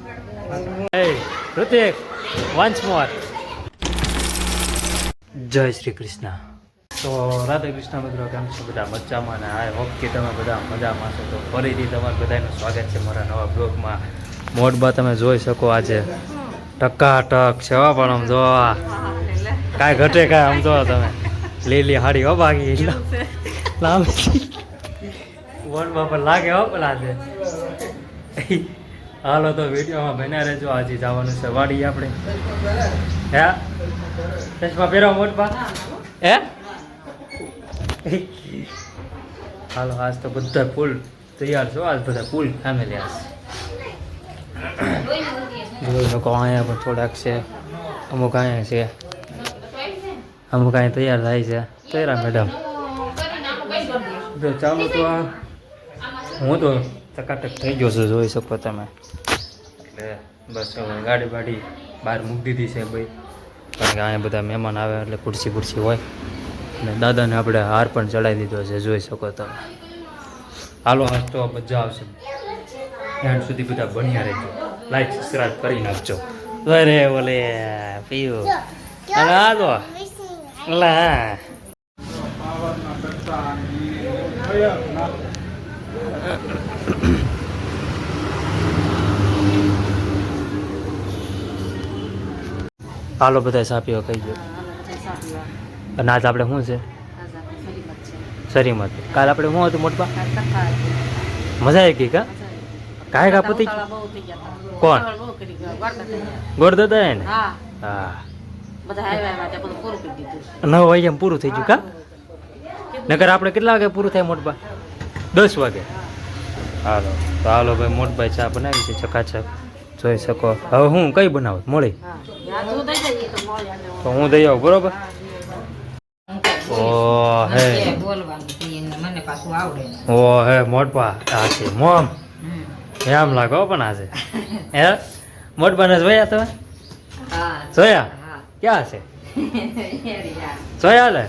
Hey, Hrithik, once more. જય શ્રી કૃષ્ણ. તો રાધે કૃષ્ણ મિત્રો, કેમ છો બધા? મજામાં ને આઈ હોપ કે તમે બધા મજામાં છો. તો ફરીથી તમારું બધાનું સ્વાગત છે મારા નવા બ્લોગમાં. મોડબા તમે જોઈ શકો આજે ટકાટક છે પણ આમ જો કાંઈ ઘટે કાંઈ આમ જો તમે લીલી હાડી હો બાકી લાંબી વનમાં પણ લાગે હો પેલા છે. હાલો તો વિડીયોમાં બન્યા રહેજો. આજે જવાનું છે વાડી આપણે. હે ચશ્મા પહેરો મોટપા હે. હાલો આજ તો બધા ફૂલ તૈયાર છો. આજ બધા ફૂલ ફેમિલી આજ જોઈ શકો. અહીંયા પણ થોડાક છે, અમુક અહીંયા છે, અમુક અહીંયા તૈયાર થાય છે. તૈયાર મેડમ તો ચાલો તો હું તો ચકાટક થઈ ગયો છું, જોઈ શકો તમે. એટલે બસ હવે ગાડી બાડી બહાર મૂકી દીધી છે ભાઈ, કારણ કે અહીંયા બધા મહેમાન આવે એટલે ખુરશી હોય. અને દાદાને આપણે હાર પણ ચડાવી દીધો છે, જોઈ શકો તમે. હાલો આજ તો મજા આવશે. એન્ડ સુધી બધા બન્યા રહેજો, લાઈક સબસ્ક્રાઈબ કરી નાખજો. અરે ઓલે પીયું આ તો લા હાલો બધા સાપીઓ કહી દો. અને આજ આપણે શું છે? સરીમત. કાલ આપણે શું હતું મોટપા? મજા આવી ગઈ કા? કાંઈ કા પતિ કોણ ગોરદાદા ને? હા 9 વાગે એમ પૂરું થઈ ગયું કા? નકર આપણે કેટલા વાગે પૂરું થાય મોટપા? 10 વાગે. હાલો તો હાલો ભાઈ, મોટભાઈ ચા બનાવી છે ચકાચક, જોઈ શકો. હવે હું કઈ બનાવું મળી તો હું દઈ આવું બરોબર. ઓ હે મોટપા આ છે મોમ એમ લાગો પણ આજે હે મોટપા ને જોયા તમે? જોયા ક્યાં છે? જોયા લે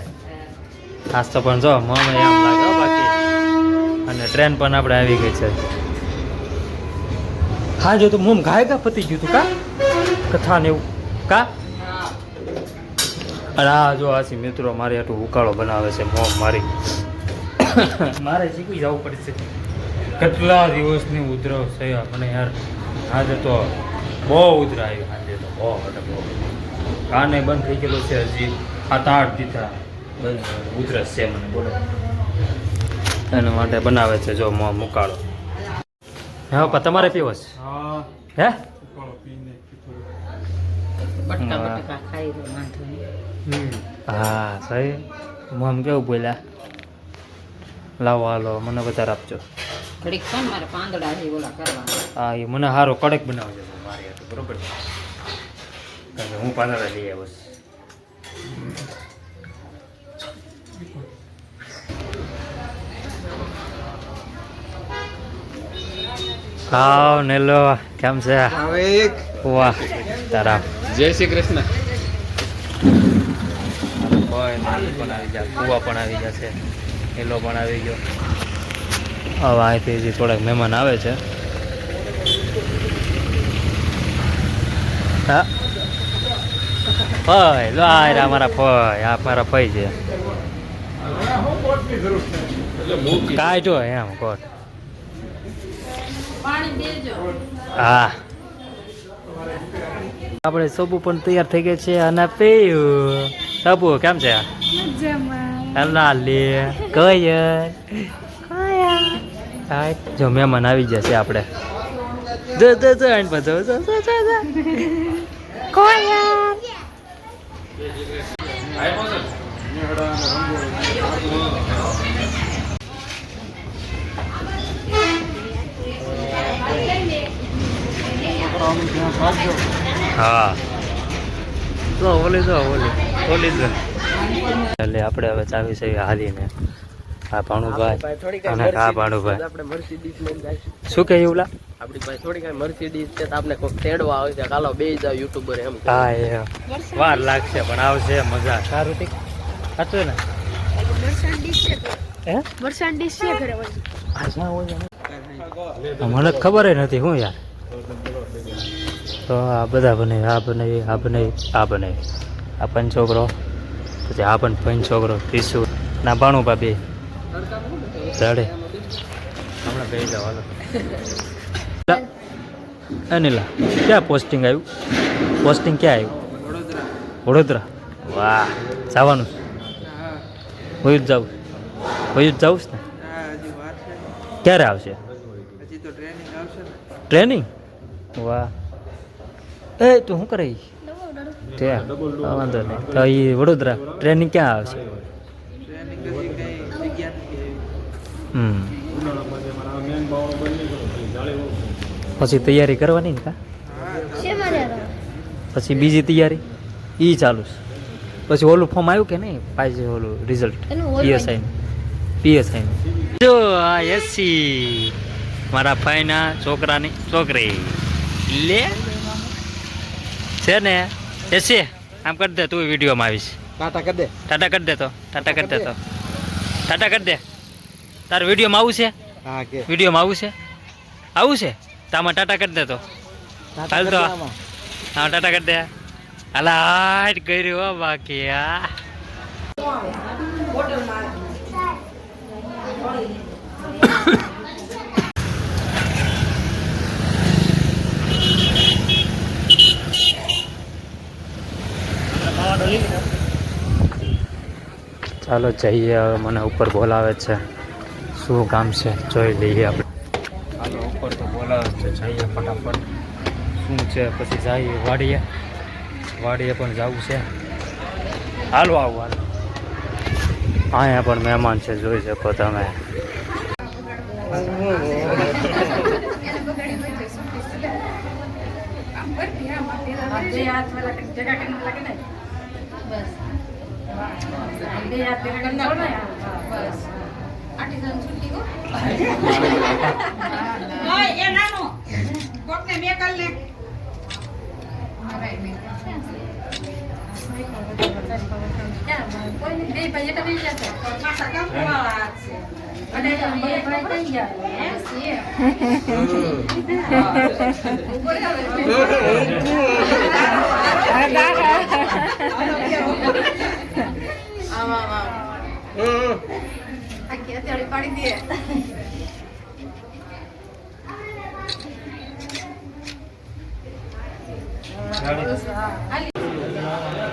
આજ તો પણ જો મોમ એમ લાગે બાકી. અને ટ્રેન પણ આપણે આવી ગઈ છે. હા જો તું મોમ ગાય કા પતી ગયું તું કા કથા ને એવું કા? અને આ જો આસી મિત્રો મારી આટલું ઉકાળો બનાવે છે મોમ મારી. મારે શીખવી જવું પડશે. કેટલા દિવસની ઉધરવ છે મને યાર. આજે તો બહુ ઉધરા આવી. આજે તો બહુ કાને બંધ થઈ ગયેલો છે હજી 7-8 દીધા ઉધરસ છે મને બોલો. એના માટે બનાવે છે જો મોમ ઉકાળો. હે પપ્પા તમારે પીવો છે? હે હા સહી. મોમ કેવું બોલ્યા? લાવો હાલો મને વધારે આપજો. હા એ મને સારો કડક બનાવજો મારી હતું બરોબર, કારણ કે હું પાંદડા લઈ આવ્યો. હાવ નેલો કેમ છે? વાહ તારા જય શ્રી કૃષ્ણ. કોઈ નાની પણ આવી જાય, કુવા પણ આવી જશે, એલો પણ આવી ગયો. હવે અહીંથી હજી થોડાક મહેમાન આવે છે. હા ફઈ લો આ મારા ફઈ, આ મારા ફઈ છે. કાંઈ જો એમ કોટ હા. આપણે સબુ પણ તૈયાર થઈ ગઈ છે. અને પીયું સબુ કેમ છે? જો મહેમાન આવી જશે આપણે. હા તો ઓલી એટલે આપણે હવે ચાવી છે હાલીને. આ ભાણુભાઈ અને આ ભાણુભાઈ શું કહે એવું લા? આપણી પાસે થોડી કઈ મર્સિડીઝ છે તો આપણે કોઈક તેડવા આવે છે. કાલો બે જાવ યુટ્યુબર એમ. હા એ વાર લાગશે પણ આવશે મજા. સારું ઠીક હતું ને હે મર્સિડીઝ છે ઘરે મને ખબર નથી હું યાર. તો આ બધા બનાવી, આ બનાવી, આ બનાવી, આ બનાવી. આ પંચ છોકરો, પછી આ પણ પંચ છોકરો, ત્રીસું ના બાણું બે ચડે. હમણાં બે જાવ હાલો. અનિલા ક્યાં પોસ્ટિંગ આવ્યું? પોસ્ટિંગ ક્યાં આવ્યું? વડોદરા. વાહ, જવાનું વયું જ જવું, વયું જ જવું ને? ક્યારે આવશે ટ્રેનિંગ? વાહ. એ તું શું કરે? ત્યાં વાંધો નહીં. તો એ વડોદરા ટ્રેનિંગ ક્યાં આવશે? પછી તૈયારી કરવાની ને કા? પછી બીજી તૈયારી એ ચાલુ છે. પછી ઓલું ફોર્મ આવ્યું કે નહીં? પાછી ઓલું રિઝલ્ટ પીએસઆઈ જો આ એસી મારા ભાઈના છોકરાની છોકરી લે છે ને. એસી આમ કરી દે, તું વિડીયોમાં આવીશ. ટાટા કરી દે, ટાટા કરી દે તો, ટાટા કરી દે તો, ટાટા કરી દે. તારે વિડીયોમાં આવું છે? હા કે વિડીયોમાં આવું છે? આવું છે તામાં ટાટા કરી દે તો. હાલ તો હા ટાટા કરી દે. હાલા હાટ કર્યો બાકી આ ચાલો જઈએ. હવે મને ઉપર બોલાવે છે, શું કામ છે જોઈ લઈએ આપણે. હાલો ઉપર તો બોલાવે છે, જઈએ ફટાફટ. શું છે પછી જઈએ વાડીએ. વાડીએ પણ જવું છે. હાલો આવું હાલો. અહીંયા પણ મહેમાન છે, જોઈ શકો તમે.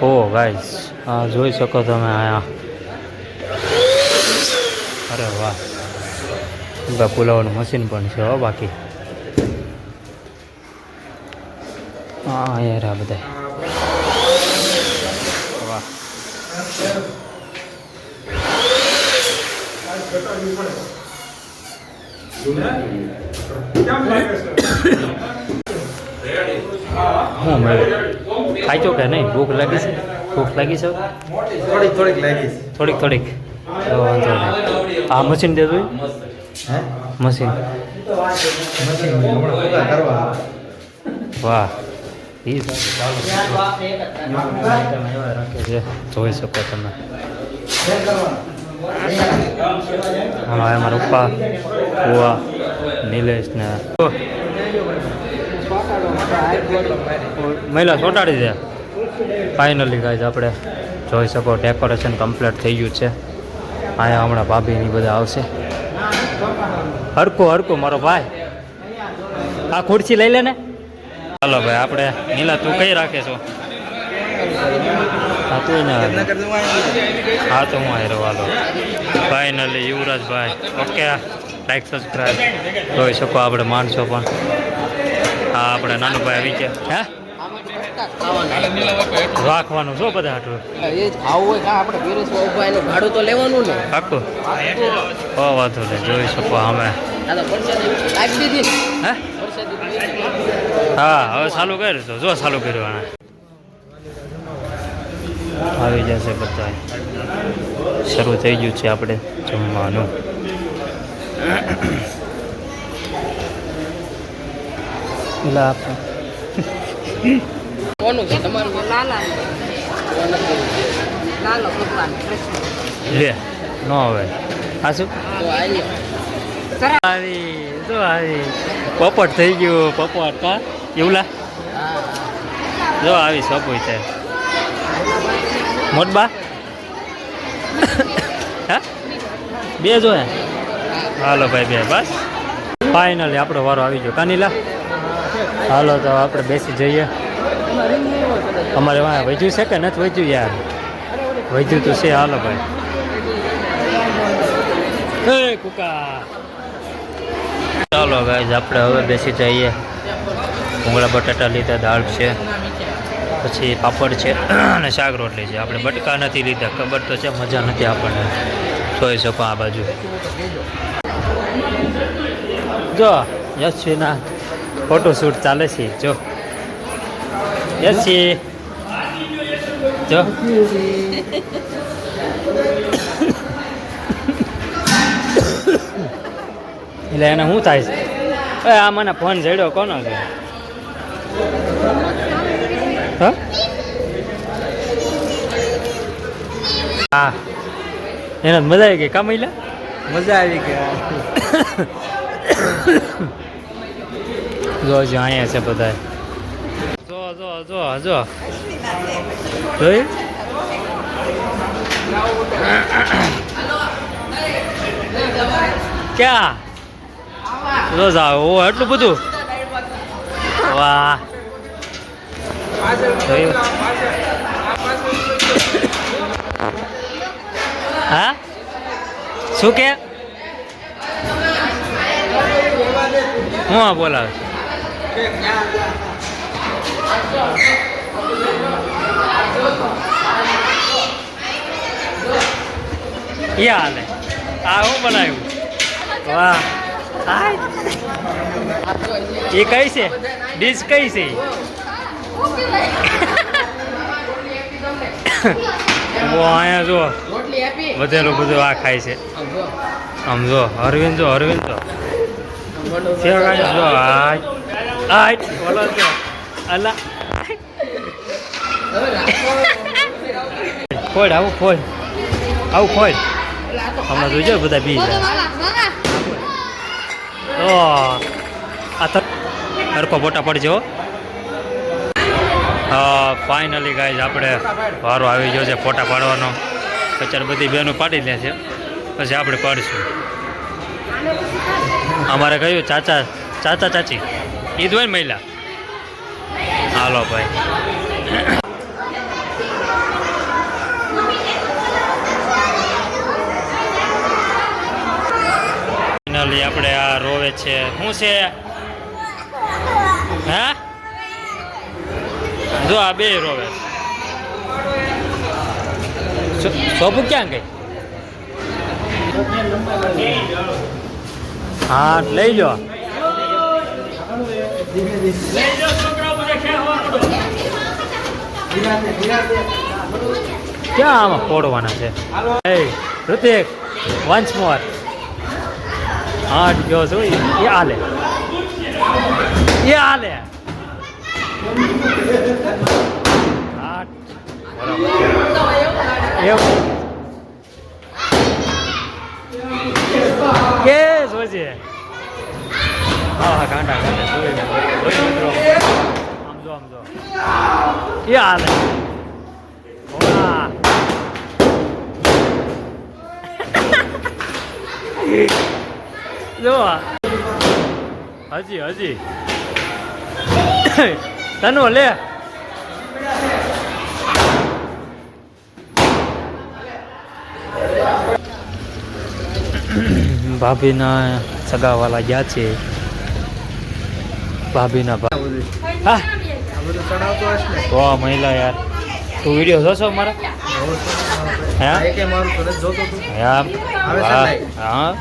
ઓ ગાઈસ, હા જોઈ શકો તમે અહીંયા. અરે વાહ, પુલાવાનું મશીન પણ છે હો બાકી. હા યાર આ બધા વાહ. હું મળે ખાઈજો કે નહીં? ભૂખ લાગી છે? ભૂખ લાગી છે? થોડીક લાગી છે. થોડીક તો વાંધો નહીં. આ મશીન દેજો. મશીન વાહ, એ રાખે છે, જોઈ શકો તમે. હા અમારા પપ્પા કુવા નિલેશ ને મહિલા ચોંટાડી દે. ફાઇનલી ગાઈઝ આપણે જોઈ શકો ડેકોરેશન કમ્પ્લીટ થઈ ગયું છે. અહીંયા હમણાં ભાભીની બધા આવશે. હરકો મારો ભાઈ, આ ખુરશી લઈ લે ને. ચાલો ભાઈ આપણે નીલા તું કઈ રાખે છો? હા તું ને. હા તો હું આવી રહ્યો. હાલો ફાઇનલી યુવરાજભાઈ ઓકે. લાઈક સબસ્ક્રાઈબ જોઈ શકો આપણે માણસો પણ. હા આપણે નાનુભાઈ આવી ગયા. હે રાખવાનું છો બધા આટલું ભાડું તો લેવાનું ને. પાક્કું? વાંધો નહીં, જોઈ શકો અમે. હે હા હવે ચાલુ કર્યું તો જો ચાલુ કર્યું. આવી જશે બધા. શરૂ થઈ ગયું છે આપણે જમવાનું. કોનું છે તમારું? લાલો ભગવાન લે ન હવે આ શું આવી પોપટ થઈ ગયું. પોપટ કા એવું લા જો આવી સોપુય છે મોટબા હા બે જો હે હાલો ભાઈ બે બસ ફાઇનલી આપણો વારો આવી ગયો કાનીલા હાલો તો આપણે બેસી જઈએ અમારે વાં વૈજ્યું છે કે નથી વૈજ્યું યાર વૈજ્યું તો છે હાલો ભાઈ હે કુકા ચાલો ગાઈઝ આપણે હવે બેસી જઈએ ભૂંગળા બટાટા લીધા દાળ છે પછી પાપડ છે અને શાક રોટલી છે આપણે બટકા નથી લીધા ખબર તો છે મજા નથી આપણને જોઈ શકો આ બાજુ જો યશવીના ફોટોશૂટ ચાલે છે જો યશી જો એટલે એને શું થાય છે આ મને ફોન જડ્યો કોનો છે હા એને મજા આવી ગઈ કા મહિલા મજા આવી ગઈ જો જો અહીંયા છે બધા જો જો જો જો જોઈ ક્યાં જો જાઓ ઓ એટલું બધું વાહ જોયું હા શું કે હું બોલાવે હાલે આ હું બનાવ્યું વાહ એ કઈ છે ડીશ કઈ છે અહીંયા જો વધેલું બધું આ ખાય છે આમ જો અરવિંદ જો બોલો જો અલા ફોડ આવું ફોડ હમણાં જોઈજો બધા બી જાય આ હરકો ફોટા પડજો ફાઇનલી ગાઈઝ આપણે વારો આવી ગયો છે ફોટા પાડવાનો અત્યારે બધી બહેનો પાડી લે છે પછી આપણે પાડીશું અમારે કહ્યું ચાચા ચાચી ઈદ હોય ને મહિલા હાલો ભાઈ ફાઇનલી આપણે આ રોવે છે શું છે હા જો આ બે રોવે શોભુ ક્યાં ગઈ હા લઈ લો ક્યાં આમાં ફોડવાના છે ઋતિક વન્સ મોર હા જો છું એ હાલે કે જોજે હા કાંડા આમ જો એ હાલે જો હજી તનો લે ભાભીના સગાવાલા ગયા છે ભાભીના હા તો મહિલા યાર તું વિડીયો જોશો મારા હા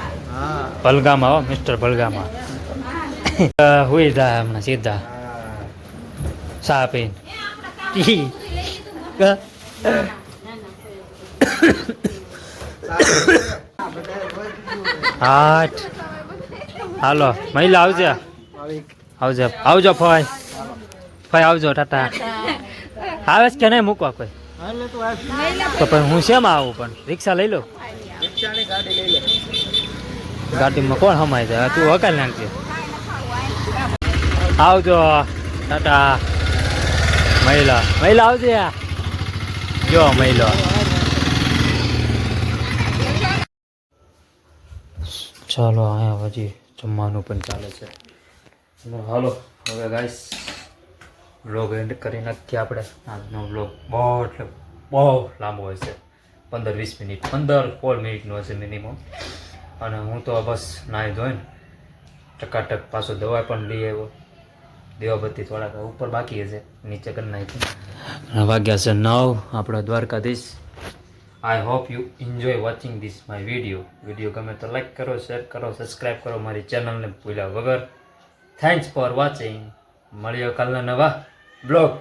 ભલગામાં હો મિસ્ટર ભલગામાં હુઈ જાય હમણાં સીધા ચા પીને હાટ હાલો મહિલા આવજો ફાઈ આવજો ટાટા આવે છે કે નહીં મૂકવા કોઈ તો પણ હું શેમાં આવું પણ રિક્ષા લઈ લો ગાડીમાં કોણ હમાય છે તું હકાલ નાખજે આવજો ટાટા મહિલા આવજે જો મહિલા ચાલો અહીંયા હજી જમવાનું પણ ચાલે છે હાલો હવે ગાઈસ વ્લોગ એન્ડ કરી નાખીએ આપણે આજનો વ્લોગ બહુ લાંબો હોય છે 15-20 મિનિટ 15-16 મિનિટનો હશે મિનિમમ અને હું તો બસ નાહી ધોઈને ટકાટક પાછો દવા પણ લઈ આવ્યો દેવાબત્તી થોડાક ઉપર બાકી હશે નીચે કરી નાખી વાગ્યા છે 9 આપણો Dwarkadhish I hope you enjoy watching this my video ગમે તો લાઈક કરો શેર કરો સબસ્ક્રાઈબ કરો મારી ચેનલને ભૂલ્યા વગર થેન્ક્સ ફોર વોચિંગ મળ્યો કાલના નવા બ્લોગ